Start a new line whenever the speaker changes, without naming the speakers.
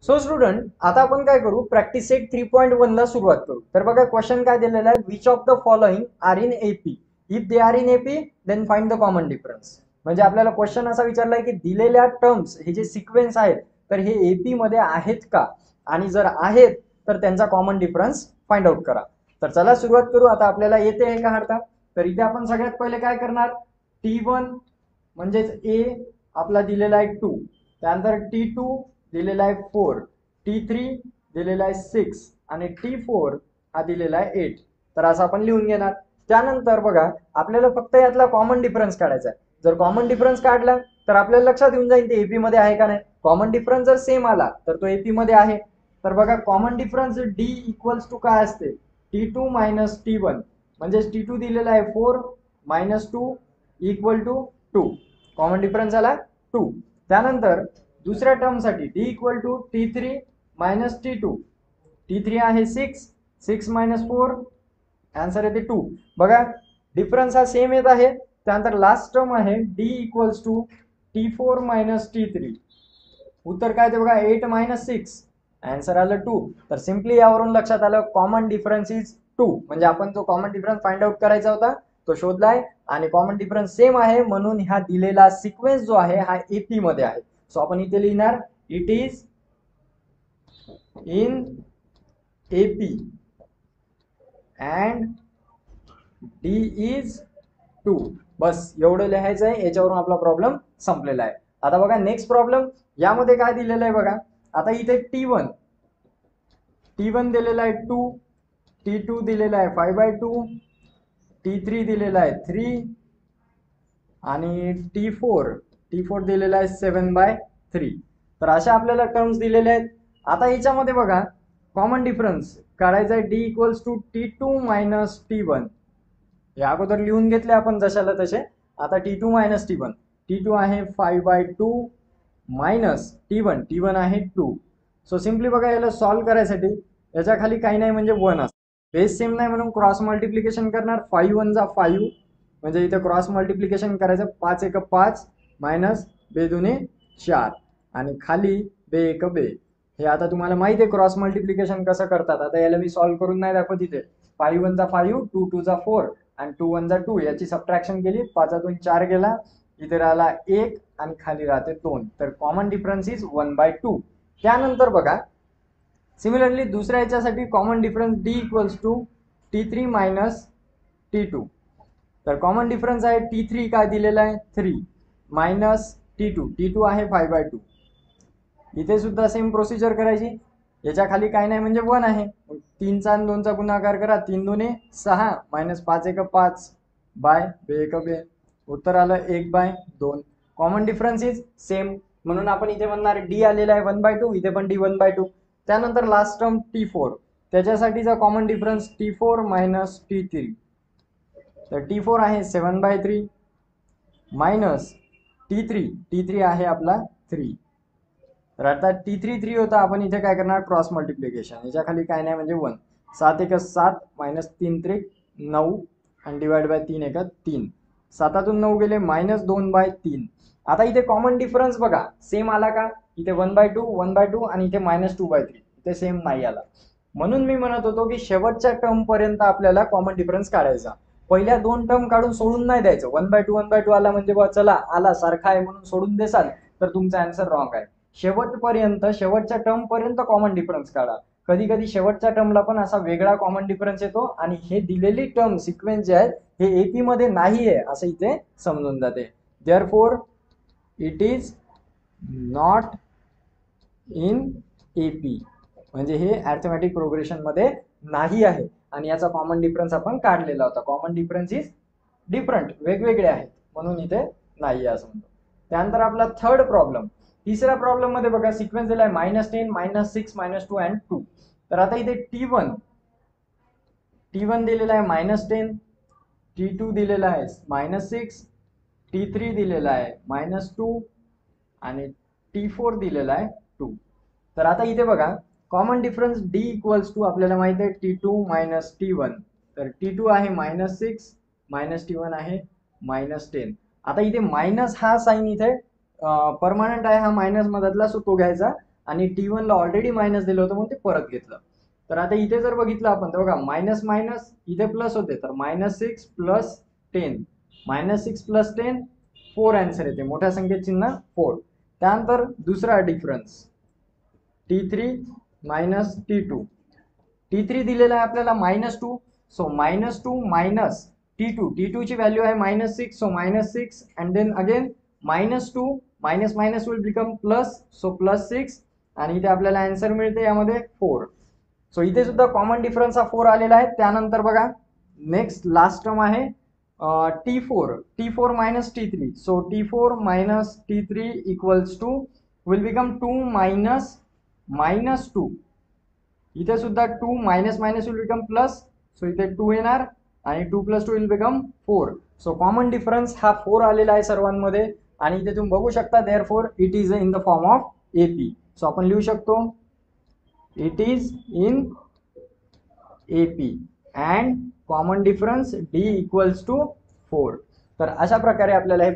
So student, आता आपण काय करू, प्रॅक्टिस सेट 3.1 ला सुरुवात करू. तर बघा क्वेश्चन काय दिलेला आहे, which of the following are in AP, if they are in AP then find the common difference. म्हणजे आपल्याला क्वेश्चन असा विचारलाय की दिलेल्या टर्म्स हे जे सिक्वेन्स आहेत तर हे एपी मध्ये आहेत का, आणि जर आहेत तर त्यांचा कॉमन डिफरन्स फाइंड आउट करा. तर चला सुरुवात करू. आता आपल्याला येते हे काढता. तर इथे आपण सगळ्यात पहिले काय करणार, T1 म्हणजेच ए आपला दिलेला आहे 2, त्यानंतर T2 दिलेला आहे 4, T3 दिलेला आहे 6 आणि T4 हा दिलेला आहे 8. तर असं आपण लिहून घेणार. त्यानंतर बघा आपल्याला फक्त यातला कॉमन डिफरन्स काढायचा आहे. जर कॉमन डिफरन्स काढला तर आपल्याला लक्षात येऊन जाईल ते एपी मध्ये आहे का नाही. कॉमन डिफरन्स जर सेम आला तर तो एपी मध्ये आहे. तर बघा common difference D equals to काय असते, T2 मायनस T1. म्हणजे T2 दिलेला आहे 4 minus 2 equal to 2. Common difference आला 2. त्यानंतर दुसऱ्या टर्म साठी D equal to T3 minus T2. T3 आहे 6, 6 मायनस 4, आन्सर येते 2. बघा डिफरन्स हा सेम येत आहे. त्यानंतर लास्ट टर्म आहे D equals to T4 minus T3. उत्तर काय ते बघा 8 मायनस 6, आन्सर आलं 2. तर सिम्पली यावरून लक्षात आलं कॉमन डिफरन्स इज 2. म्हणजे आपण जो कॉमन डिफरन्स फाइंड आउट करायचा होता तो शोधलाय आणि कॉमन डिफरन्स सेम आहे, म्हणून ह्या दिलेला सिक्वेन्स जो आहे हा एपी मध्ये आहे. सो आपण इथे लिहिणार it is in AP and D is 2. बस एवढं लिहायचं आहे, याच्यावरून आपला प्रॉब्लेम संपलेला आहे. आता बघा नेक्स्ट प्रॉब्लेम, यामध्ये काय दिलेलं आहे बघा. आता इथे T1 दिलेला आहे 2, T2 दिलेला आहे 5/2, T3 दिलेला आहे 3 आणि T4 दिलेला आहे 7/3. तर अशा आपल्याला टर्म्स दिलेले आहेत. आता याच्यामध्ये बघा कॉमन डिफरन्स काढायचा आहे D equals to T2 minus T1. या अगोदर लिहून घेतले आपण जशाला तसे. आता T2 मायनस T1, T2 आहे 5/2 मायनस T1 आहे 2. सो सिम्पली बघा याला सॉल्व्ह करायसाठी याच्या खाली काही नाही म्हणजे 1 असतं. बेस सेम नाही म्हणून क्रॉस मल्टिप्लिकेशन करणार. 5 1 जा 5, म्हणजे इथे क्रॉस मल्टिप्लिकेशन करायचं. 5 1 5 मायनस 2 2 4 आणि खाली 2 1 2. हे आता तुम्हाला माहिती आहे क्रॉस मल्टिप्लिकेशन कसं करतात. आता याला मी सॉल्व्ह करून नाही दाखवत. इथे 5 1 जा 5, 2 2 जा 4 आणि 2 1 जा 2. याची सबट्रॅक्शन केली, 5 2 4 गेला, इथे राहिला 1 आणि खाली राहते 2. तर कॉमन डिफरन्स इज 1/2. त्यानंतर बघा सिमिलरली दुसऱ्या याच्यासाठी common difference D equals to T3 minus T2. तर कॉमन डिफरन्स आहे T3 काय दिलेला आहे 3 मायनस T2 आहे 5/2. इथे सुद्धा सेम प्रोसिजर करायची. याच्या खाली काय नाही म्हणजे 1 आहे. 3चा आणि 2चा गुणाकार करा, 3 2 6 मायनस 5 1 5 बाय 2 1 2. उत्तर आलं 1/2. कॉमन डिफरन्स इज सेम, म्हणून आपण इथे म्हणणार डी आलेला आहे 1/2, इथे पण डी 1/2. त्यानंतर लास्ट टर्म T4, त्याच्यासाठीचा common difference T4 minus T3. तर T4 आहे 7/3 मायनस T3 आहे आपला 3. तर आता T3 3 होता, आपण इथे काय करणार क्रॉस मल्टिप्लिकेशन. याच्या खाली काय नाही म्हणजे 1. 7 1 7 मायनस 3 3 9 आणि डिवाइड बाय 3 1 3. 7 9 गेले मायनस 2/3. आता इथे कॉमन डिफरन्स बघा सेम आला का. इथे 1/2 आणि इथे मायनस 2/3. इथे सेम नाही आला. म्हणून मी म्हणत होतो की शेवटच्या टर्म पर्यंत आपल्याला कॉमन डिफरन्स काढायचा. पहिल्या 2 टर्म काढून सोडून नाही द्यायचं. 1/2 आला म्हणजे बा चला आला सारखा आहे म्हणून सोडून देसाल तर तुमचा आन्सर रॉंग आहे. शेवटपर्यंत शेवटच्या टर्म पर्यंत कॉमन डिफरन्स काढा. कधी कधी शेवटच्या टर्मला पण असा वेगळा कॉमन डिफरन्स येतो आणि हे दिलेली टर्म सिक्वेन्स जे आहेत हे एपी मध्ये नाही आहे असं इथे समजून जाते. Therefore it is not in AP, म्हणजे हे अर्थमॅटिक प्रोग्रेशन मध्ये नाही आहे आणि याचा कॉमन डिफरन्स आपण काढलेला होता. कॉमन डिफरन्स इज डिफरंट, वेगवेगळे आहेत म्हणून इथे नाही आहे असं म्हणतो. त्यानंतर आपला थर्ड प्रॉब्लेम, तिसऱ्या प्रॉब्लेम मध्ये बघा सिक्वेन्स दिलाय -10 -6 -2 अँड 2. तर आता इथे T1 दिलेला आहे -10, T2 दिलेला आहे -6, T3 दिलेला आहे -2 आणि T4 दिलेला आहे 2. तर आता इथे बघा common difference D equals to आपल्याला माहिती आहे T2 मायनस T1. तर T2 आहे -6 मायनस T1 आहे -10. आता इथे मायनस हा साइन इथे परमनंट आहे, हा मायनस मधला सो तो घ्यायचा आणि T1 ला ऑलरेडी मायनस दिलं होतं म्हणून ते परत घेतलं. तर आता इथे जर बघितलं आपण तर बघा मायनस मायनस इथे प्लस होते, तर -6 प्लस 10, -6 प्लस 10 4 आन्सर येते, मोठ्या संख्येत चिन्ह 4. त्यानंतर दुसरा difference T3 minus T2. T3 दिलेला आहे आपल्याला -2, सो -2 मायनस T2 ची व्हॅल्यू आहे -6, so -6 and then again -2 minus minus will become plus, so +6 आणि इथे आपल्याला आन्सर मिळते यामध्ये 4. सो इथे सुद्धा कॉमन डिफरन्स हा 4 आलेला आहे. त्यानंतर बघा नेक्स्ट लास्ट टर्म आहे T4 minus T3, so T4 minus T3 equals to will become 2 minus -2. इथे सुद्धा 2 minus minus will become plus, so इथे 2 येणार आणि 2 + 2 will become 4. So common difference हा 4 आलेला आहे सर्वांमध्ये आणि इथे तुम्ही बघू शकता therefore it is in the form of AP. So आपण लिहू शकतो it is in AP and common difference D equals to 4. तर अशा प्रकारे आपल्याला हे